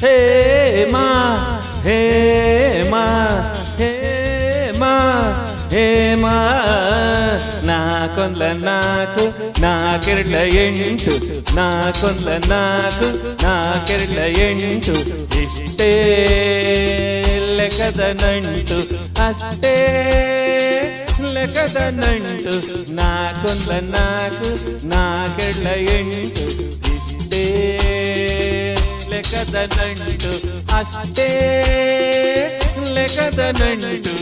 ಹೇಮ ಹೇಮ ಹೇಮ ಹೇಮ ನಾಕೊಂದ್ಲ ನಾಲ್ಕು ನಾಕೆರಡ್ಲ ಎಂಟು ನಾಕೊಂದ್ಲ ನಾಲ್ಕು ನಾಕೆರಡ್ಲ ಎಂಟು ಇಷ್ಟೇ ಲೆಕ್ಕದ ನಂಟು ಅಷ್ಟೇ ಲೆಕ್ಕದ ನಂಟು ನಾಕೊಂದ್ಲ ನಾಲ್ಕು ನಾಕೆರಡ್ಲ ಎಂಟು ಇಷ್ಟೇ ಲೆಕ್ಕದ ನಂಟು ಅಷ್ಟೇ ಲೆಕ್ಕದ ನಂಟು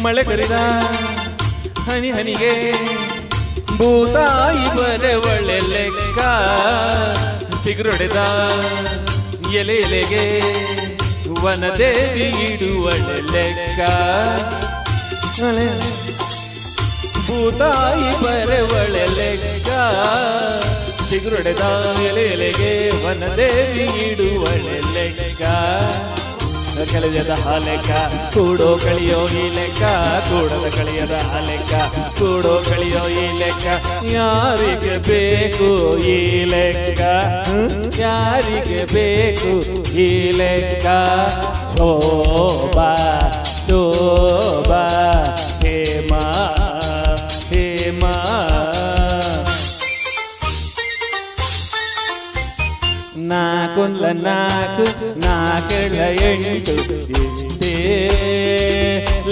ಮಳೆ ಕರಿದ ಹನಿ ಹನಿಗೆ ಭೂತಾಯಿ ಬರೆ ಒಳ್ಳೆ ಲೆಕ್ಕ ಚಿಗುರೊಡೆದ ಎಲೆ ಎಲೆಗೆ ವನದೇವಿ ಇಡುವಳೆ ಲೆಕ್ಕ ಭೂತಾಯಿ ಬರೆ ಒಳ್ಳೆ ಲೆಕ್ಕ ಚಿಗುರೊಡೆದ ಎಲೆ ಎಲೆಗೆ ವನದೇವಿ ಇಡುವಳೆ ಲೆಕ್ಕ ಕಳೆಯದ ಲೆಕ್ಕ ಕೂಡೋ ಕಳಿಯೋ ಈ ಲೆಕ್ಕ ಕೂಡದ ಕಳೆಯದ ಲೆಕ್ಕ ಕೂಡೋ ಕಳಿಯೋ ಈ ಲೆಕ್ಕ ಯಾರಿಗೆ ಬೇಕು ಈ ಲೆಕ್ಕ ಯಾರಿಗೆ ಬೇಕು ಈ ಲೆಕ್ಕ ಶೋಭಾ ಶೋಭಾ ಹೇಮ ಹೇಮ ನಾಕೊಂದ್ಲ ನಾಲ್ಕು ನಾಕೆರಡ್ಲ ಎಂಟು ಇಷ್ಟೇ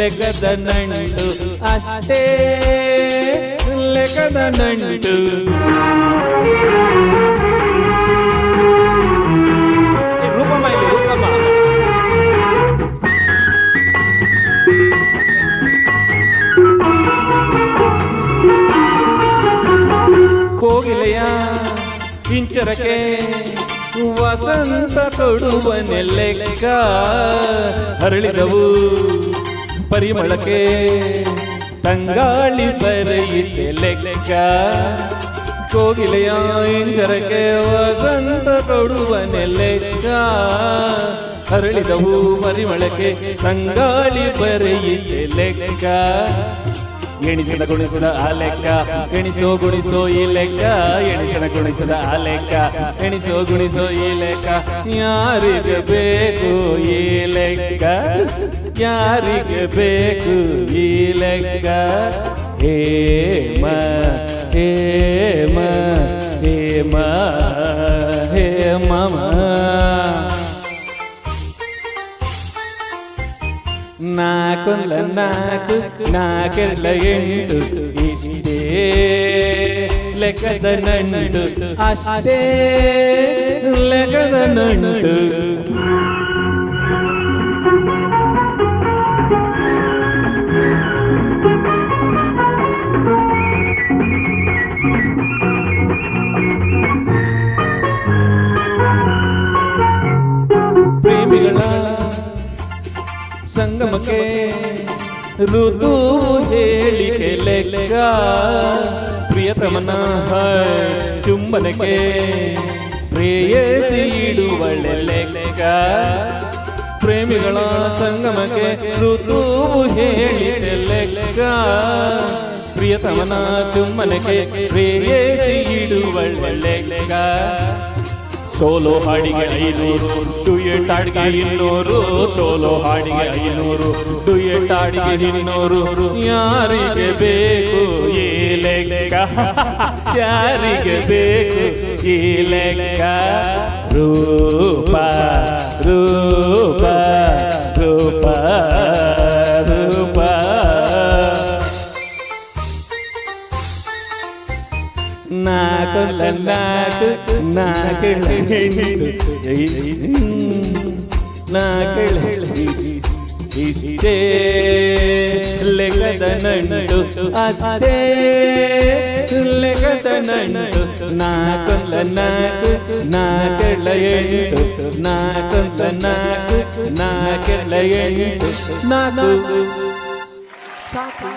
ಲೆಕ್ಕದ ನಂಟು ಅಷ್ಟೇ ಲೆಕ್ಕದ ನಂಟು ರೂಪಮ್ಮ ಇಲ್ಲಿ ರೂಪಮ್ಮ ಕೋಗಿಲೆಯ ಇಂಚರಕ್ಕೆ ವಸಂತ ಕೊಡುವನೆ ಲೆಕ್ಕ ಹರಳಿದವು ಪರಿಮಳಕ್ಕೆ ತಂಗಾಳಿ ಬರೆಯಿತೆ ಲೆಕ್ಕ ಕೋಗಿಲೆಯ ಇಂಜರಕ್ಕೆ ವಸಂತ ಕೊಡುವನೆ ಲೆಕ್ಕ ಹರಳಿದವು ಪರಿಮಳಕ್ಕೆ ತಂಗಾಳಿ ಬರೆಯಿತೆ ಲೆಕ್ಕ ಎಣಿಸಿದ ಗುಣಿಸಿದ ಆ ಲೆಕ್ಕ ಎಣಿಸೋ ಗುಣಿಸೋ ಈ ಲೆಕ್ಕ ಎಣಿಸಿದ ಗುಣಿಸಿದ ಆ ಲೆಕ್ಕ ಎಣಿಸೋ ಗುಣಿಸೋ ಈ ಲೆಕ್ಕ ಯಾರಿಗೆ ಬೇಕು ಈ ಲೆಕ್ಕ ಯಾರಿಗೆ ಬೇಕು ಈ ಲೆಕ್ಕ ಹೇಮ ಹೇಮ ಹೇಮ ಹೇಮ ನಾಕೊಂದ್ಲ ನಾಲ್ಕು ನಾಕೆರಡ್ಲ ಎಂಟು ಇಷ್ಟೇ ಲೆಕ್ಕದ ನಂಟು ಅಷ್ಟೇ ಲೆಕ್ಕದ ನಂಟು ಪ್ರೇಮಿಗಳ ಸಂಗಮಕ್ಕೆ ಋತು ಹೇಳಿಕೆ ಲೆಕ್ಕ ಪ್ರಿಯತಮನ ಚುಂಬನಕ್ಕೆ ಪ್ರೇಯಸಿ ಇಡುವಳೆ ಲೆಕ್ಕ ಪ್ರೇಮಿಗಳ ಸಂಗಮಕ್ಕೆ ಋತು ಹೇಳಿಕೆ ಲೆಕ್ಕ ಪ್ರಿಯತಮನ ಚುಂಬನಕ್ಕೆ ಪ್ರೇಯಸಿ ಇಡುವಳೆ ಲೆಕ್ಕ ಸೋಲೋ ಹಾಡಿಗೆ 500 ಡುಯೆಟ್ ಹಾಡಿಗೆ 200 ಸೋಲೋ ಹಾಡಿಗೆ 500 ಡುಯೆಟ್ ಹಾಡಿಗೆ 200 ಯಾರಿಗೆ ಬೇಕು ಈ ಲೆಕ್ಕ ಯಾರಿಗೆ ಬೇಕು ಈ ಲೆಕ್ಕ ರೂಪ ರೂಪ ರೂಪ ರೂಪ ನಾಕೊಂದ್ಲ ನಾಲ್ಕು ನಾಕೆರಡ್ಲ ಎಂಟು ನಾಕೆರಡ್ಲ ಇಷ್ಟೇ ಲೆಕ್ಕದ ನಂಟು ಅಷ್ಟೇ ಲೆಕ್ಕದ ನಂಟು ನಾಕೊಂದ್ಲ ನಾಲ್ಕು ನಾಕೆರಡ್ಲ ಎಂಟು ನಾಕೊಂದ್ಲ ನಾಲ್ಕು ನಾಕೆರಡ್ಲ ಎಂಟು ನಾಲ್ಕು ಸಾಕು